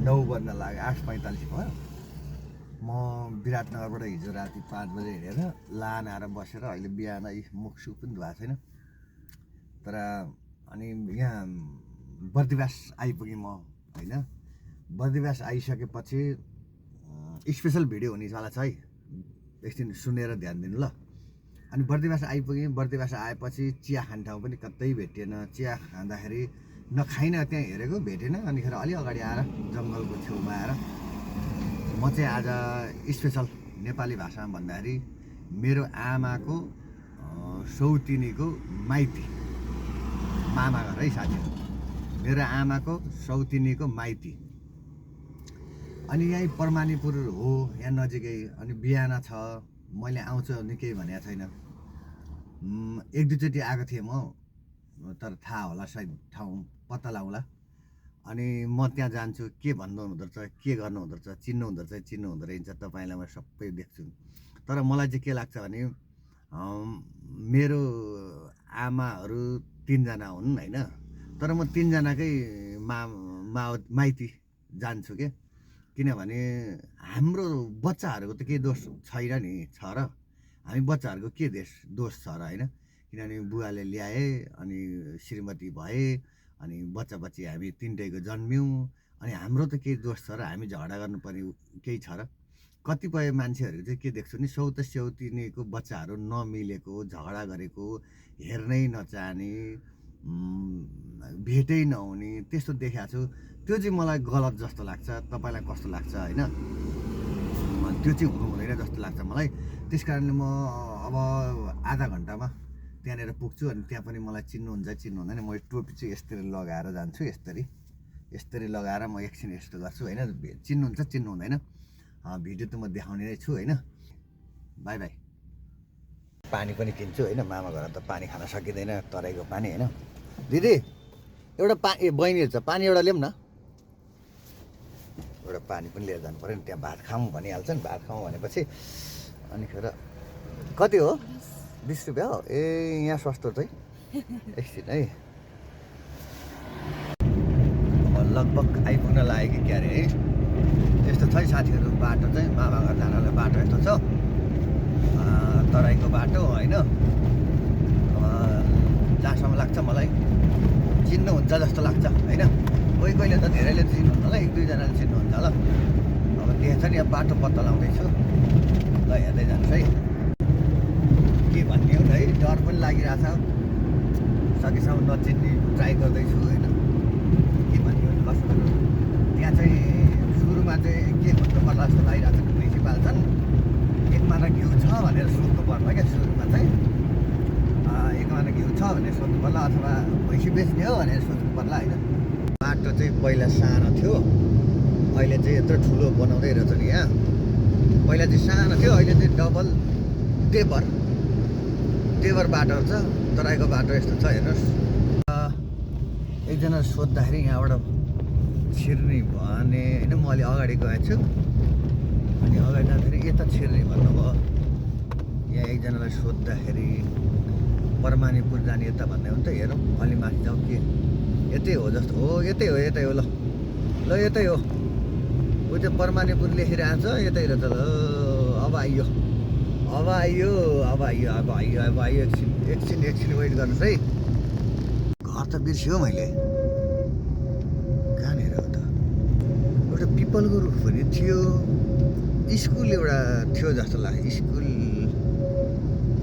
9 बज्न लाग्यो, 8:45 भयो। म विराटनगरबाट हिजो राति 5 बजे हिँडेर लान आएर बसेर अहिले बिहान मुखसुख पनि धुएको छैन। तर अनि यहाँ बर्दिवास आइपुगेँ म होइन। बर्दिवास आइसकेपछि स्पेसल भिडियो हुनेवाला छ है, एकछिन सुनेर ध्यान दिनु ल। अनि बर्दिवास आइपुगेँ। बर्दिवास आएपछि चिया खाने ठाउँ पनि कतै भेटिएन। चिया खाँदाखेरि नखाइन त्यहाँ हेरेको भेटेन। अनिखेर अलि अगाडि आएर जङ्गलको छेउमा आएर म चाहिँ आज स्पेसल नेपाली भाषामा भन्दाखेरि मेरो आमाको सौतिनीको माइती, मामा घर है साथीहरू, मेरो आमाको सौतिनीको माइती। अनि यहीँ परमानीपुर हो, यहाँ नजिकै। अनि बिहान छ, मैले आउँछु भने केही भनेको छैन। एक दुईचोटि आएको थिएँ म, तर थाहा होला सायद, ठाउँ पत्ता लगाउँला। अनि म त्यहाँ जान्छु, के भन्नु हुँदो रहेछ, के गर्नु हुँदो रहेछ, चिन्नु हुँदो रहेछ, चिन्नु हुँदो रहेछ, तपाईँलाई म सबै देख्छु। तर मलाई चाहिँ के लाग्छ भने मेरो आमाहरू 3 जना हुन् होइन। तर म 3 जनाकै माइती जान्छु के, किनभने हाम्रो बच्चाहरूको त केही दोष छैन नि, छ र हामी बच्चाहरूको के दोष छ र होइन। किनभने बुवाले ल्याए, अनि श्रीमती भए, अनि बच्चा बच्ची हामी 3टैको जन्म्यौँ। अनि हाम्रो त केही दोष छ र हामी झगडा गर्नुपर्ने केही छ र। कतिपय मान्छेहरू चाहिँ के देख्छु नि, सेउतिनीको बच्चाहरू नमिलेको, झगडा गरेको, हेर्नै नचाहने, भेटै नहुने, त्यस्तो देखाएको छु। त्यो चाहिँ मलाई गलत जस्तो लाग्छ। तपाईँलाई कस्तो लाग्छ होइन? त्यो चाहिँ हुनु हुँदैन जस्तो लाग्छ मलाई। त्यस कारणले म अब आधा घन्टामा त्यहाँनिर पुग्छु। अनि त्यहाँ पनि मलाई चिन्नुहुन्छ चिन्नु हुँदैन। म टोपी चाहिँ यसरी लगाएर जान्छु, यसरी लगाएर म एकछिन यस्तो गर्छु होइन। चिन्नुहुन्छ चिन्नु हुँदैन, भिडियो त म देखाउने नै छु होइन। By by. पानी पनि किन्छु होइन, मामा घर त पानी खान सकिँदैन, तराईको पानी होइन। दिदी एउटा बहिनीहरू छ, पानी एउटा ल्याउँ न। एउटा पानी पनि लिएर जानु पऱ्यो नि, त्यहाँ भात खाऊँ भनिहाल्छ नि। भात खाऊँ भनेपछि अनिखेर कति हो? 20 रुपियाँ हो। ए यहाँ सस्तो चाहिँ एकछिन है। लगभग आइपुग्न लाग्यो कि क्या अरे है। यस्तो छ है साथीहरू, बाटो चाहिँ मामा घर जानलाई बाटो यस्तो छ, तराईको बाटो होइन। जहाँसम्म लाग्छ मलाई चिन्नुहुन्छ जस्तो लाग्छ होइन। कोही कोहीले त धेरैले चिन्नुहुन्न होला, 1-2 जनाले चिन्नुहुन्छ होला। अब त्यहाँ छ नि, अब बाटो पत्ता लगाउँदैछु ल, हेर्दै जानुहोस् है। के भन्ने हो है, डर पनि लागिरहेछ। सकेसम्म नचिन्ने ट्राई गर्दैछु होइन। के भन्ने हो कस्तो, त्यहाँ चाहिँ सुरुमा चाहिँ के भन्नु पर्ला जस्तो लागिरहेको छ। प्रिन्सिपाल छन्, एक माना घिउ छ भनेर सोध्नु पर्ला क्या सुरुमा चाहिँ। एक माना घिउ छ भनेर सोध्नु पर्ला, अथवा भैँसी बेच्ने हो भनेर सोध्नु पर्ला होइन। बाटो चाहिँ पहिला सानो थियो, अहिले चाहिँ यत्रो ठुलो बनाउँदै रहेछ नि यहाँ। पहिला चाहिँ सानो थियो, अहिले चाहिँ डबल टेबर बाटोहरू छ। तराईको बाटो यस्तो छ हेर्नुहोस्। एकजना सोद्धाखेरि यहाँबाट छिर्ने भने होइन, म अलि अगाडि गएको छु। अनि अगाडि जाँदाखेरि यता छिर्ने भन्नुभयो। यहाँ एकजनालाई सोद्धाखेरि परमानीपुर जाने यता भन्दै हो नि त। हेरौँ अलि माथि जाउँ, के यतै हो जस्तो हो। यतै हो ल ल, यतै हो। ऊ त्यो परमानीपुर लेखिरहेको छ, यतै रहेछ ल। अब आइयो एकछिन वेट गर्नुहोस् है। घर त बिर्स्यो मैले, कहाँनिर हो त? एउटा पिपलको रुख पनि थियो, स्कुल एउटा थियो जस्तो लाग्यो। स्कुल,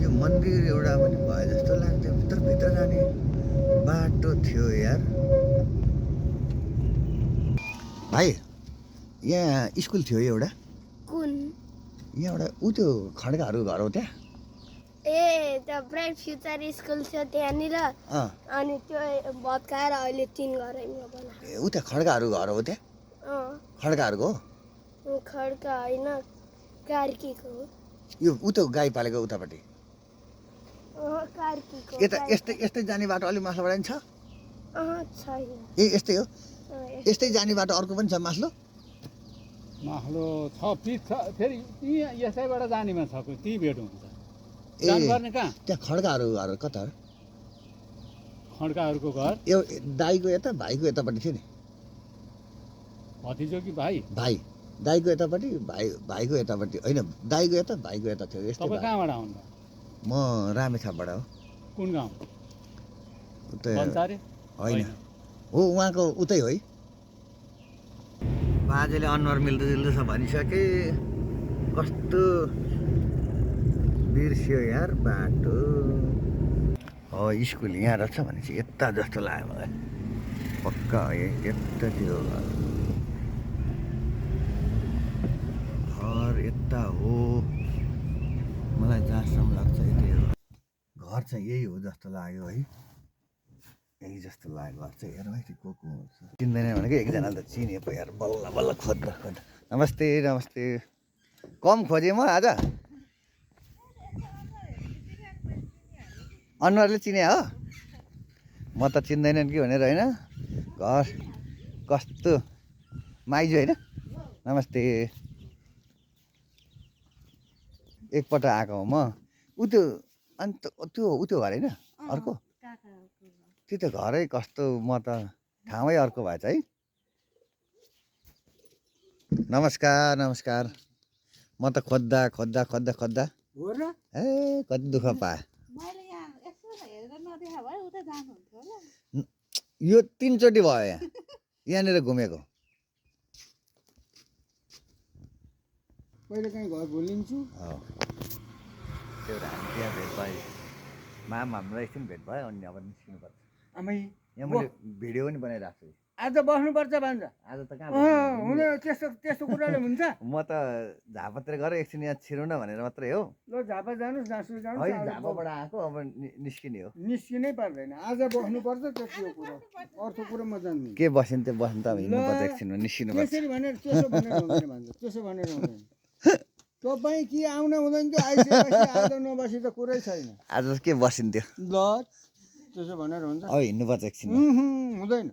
यो मन्दिर एउटा पनि भयो जस्तो लाग्थ्यो। भित्र जाने बाटो थियो यार। भाइ यहाँ स्कुल थियो एउटा, कुन? यहाँ एउटा ऊ त्यो खड्काहरू घर हो त्यहाँ। ए त्यो ब्राइट फ्युचर स्कुल थियो त्यहाँनिर। अनि त्यो भत्काएर अहिले 3 घरै बनायो। ए ऊ त्यहाँ खड्काहरू घर हो त्यहाँ? खड्काहरूको हो? खड्का होइन, कार्कीको हो। यो ऊ त्यो गाई पालेको उतापट्टि कार्कीको। यता यस्तै जाने बाटो अलि माथिल्लोबाट नि छ? छैन। ए यस्तै हो, यस्तै जाने बाटो अर्को पनि छ माथिल्लो छ, पिच छ। फेरि यसैबाट जानेमा छ, ती भेट हुन्छ। ए त्यहाँ खड्काहरू घर कता? खड्काहरूको घर यो दाइको यता, भाइको यतापट्टि थियो नि। भतिजो कि भाइ भाइ दाइको यतापट्टि भाइको यतापट्टि होइन दाइको यता भाइको यता थियो यस्तै तपाईँ भयो। कहाँबाट आउनु म रामेछापबाट हो कुन गाउँ उता भन्सारे होइन हो उहाँको उतै हो है बाजेले अनुहार मिल्दो छ भनिसके कस्तो बिर्स्यो यार बाटो हो स्कुल यहाँ रहेछ भने चाहिँ यता जस्तो लाग्यो मलाई पक्का है यतातिर घर यता हो मलाई जहाँसम्म लाग्छ यतै हो घर चाहिँ यही हो जस्तो लाग्यो है यही जस्तो लाग्यो घर चाहिँ हेरौँ है त्यो को हुन्छ चिन्दैन भनेको एकजनाले त चिने पो यार बल्ल बल्ल खोज्दा खोज्दा नमस्ते नमस्ते कम खोजेँ म आज अनुहारले चिने हो म त चिन्दैनन् कि भनेर होइन घर कस्तो माइजू होइन नमस्ते एकपल्ट आएको हो म ऊ त्यो अन्त त्यो ऊ त्यो घर होइन अर्को त्यो त घरै कस्तो म त ठाउँै अर्को भएछ है नमस्कार नमस्कार म त खोज्दा खोज्दा खोज्दा खोज्दा हो र ए कति दुःख पाएँ मैले यहाँ यसो हेरेर नदेखा भए उता जानुहुन्थ्यो होला यो 3 चोटि भयो यहाँ यहाँनिर घुमेको पहिले काहीँ घर भुलिन्छु हो त्यो हामी त्यहाँ भेट भयो माम हाम्रो एकछिन भेट भयो अनि अब निस्किनुपर्छ आमै यहाँ मैले भिडियो पनि बनाइरहेको छु आज बस्नुपर्छ भन्छ आज त कहाँ हुन त्यस्तो त्यस्तो कुराले हुन्छ म त झापातिर गएर एकछिन यहाँ छिरौँ न भनेर मात्रै हो ल झापा जानुहोस् जहाँसुकै है जानुहोस् झापाबाट आएको अब निस्किने हो निस्किनै पर्दैन आज बस्नुपर्छ त्यति हो कुरो अर्को कुरो म जान्दिनँ के बस्यो त्यो बस्नु त अब हिँड्नुपर्छ एकछिनमा निस्किनुपर्छ त्यसरी भनेर त्यसो भनेर हुँदैन भन्छ त्यसो भनेर हुँदैन तपाईँ कि आउन हुँदैन त्यो आइसकेपछि आज नबसी त कुरै छैन आज के बसिन्थ्यो ल त्यसो भनेर हुन्छ अब हिँड्नुपर्छ एकछिनमा हुँदैन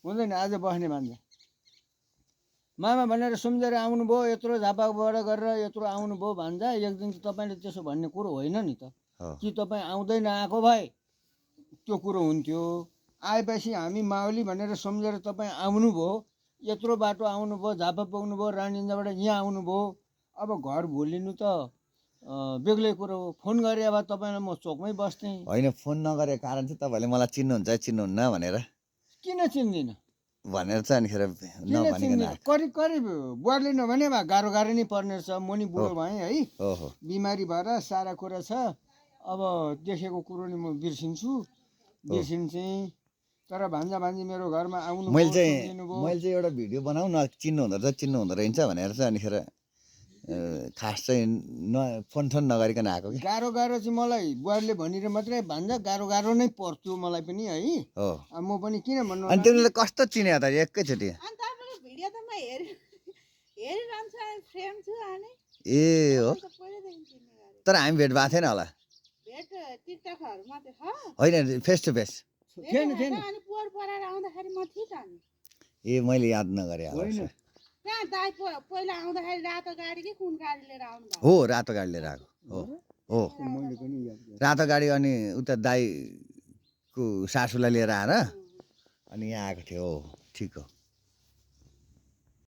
हुँदैन आज बस्ने भन्छ मामा भनेर सम्झेर आउनुभयो यत्रो झापाबाट गरेर यत्रो आउनुभयो भन्छ एक दिन त तपाईँले त्यसो भन्ने कुरो होइन नि त हो कि तपाईँ आउँदैन आएको भए त्यो कुरो हुन्थ्यो आएपछि हामी माओली भनेर सम्झेर तपाईँ आउनुभयो यत्रो बाटो आउनुभयो झापा पुग्नुभयो रानीन्जाबाट यहाँ आउनुभयो अब घर भुलिनु त बेग्लै कुरो हो फोन गरे अब तपाईँलाई म चोकमै बस्थेँ होइन फोन नगरेको कारण चाहिँ तपाईँहरूले मलाई चिन्नुहुन्छ चिन्नुहुन्न भनेर किन चिन्दिनँ भनेर चाहिँ अनिखेर किन नभनिकन चिन्दिनँ आएको करिब करिब बुहारीले नभने भए गाह्रो गाह्रो नै पर्ने रहेछ म नि बुढो भएँ है हो हो बिमारी भएर सारा कुरा छ अब देखेको कुरो नि म बिर्सिन्छु चाहिँ तर भान्जा भान्जी मेरो घरमा आउनु मैले चाहिँ एउटा भिडियो बनाऊ न चिन्नु हुँदो रहेछ चिन्नु हुँदो रहेछ भनेर चाहिँ अनिखेर खास चाहिँ फोन सोन नगरिकन आएको कि गाह्रो गाह्रो चाहिँ मलाई बुहारीले भनिरहे मात्रै भान्जा गाह्रो गाह्रो नै पर्थ्यो मलाई पनि है हो अब म पनि किन भन्नु अनि तिमीले कस्तो चिन्यो त एकैचोटि अनि तपाईँको भिडियो त म हेरिरहन्छु अनि फ्रेन्ड छु अनि ए हो त पहिल्यैदेखि चिन्ने गरेँ तर हामी भेट भएको थिएन होला भेट टिकटकहरू मात्रै छ होइन फेस टु फेस थिएन थिएन अनि पोहोर पराएर आउँदाखेरि म थिएँ त अनि ए मैले याद नगरेँ होला होइन कहाँ दाइ पहिला आउँदाखेरि रातो गाडी कि कुन गाडी लिएर आउनु भएको हो रातो गाडी लिएर आएको हो मैले पनि याद गरेँ रातो गाडी अनि उता दाईको सासूलाई लिएर आएर अनि यहाँ आएको थियो हो ठिक हो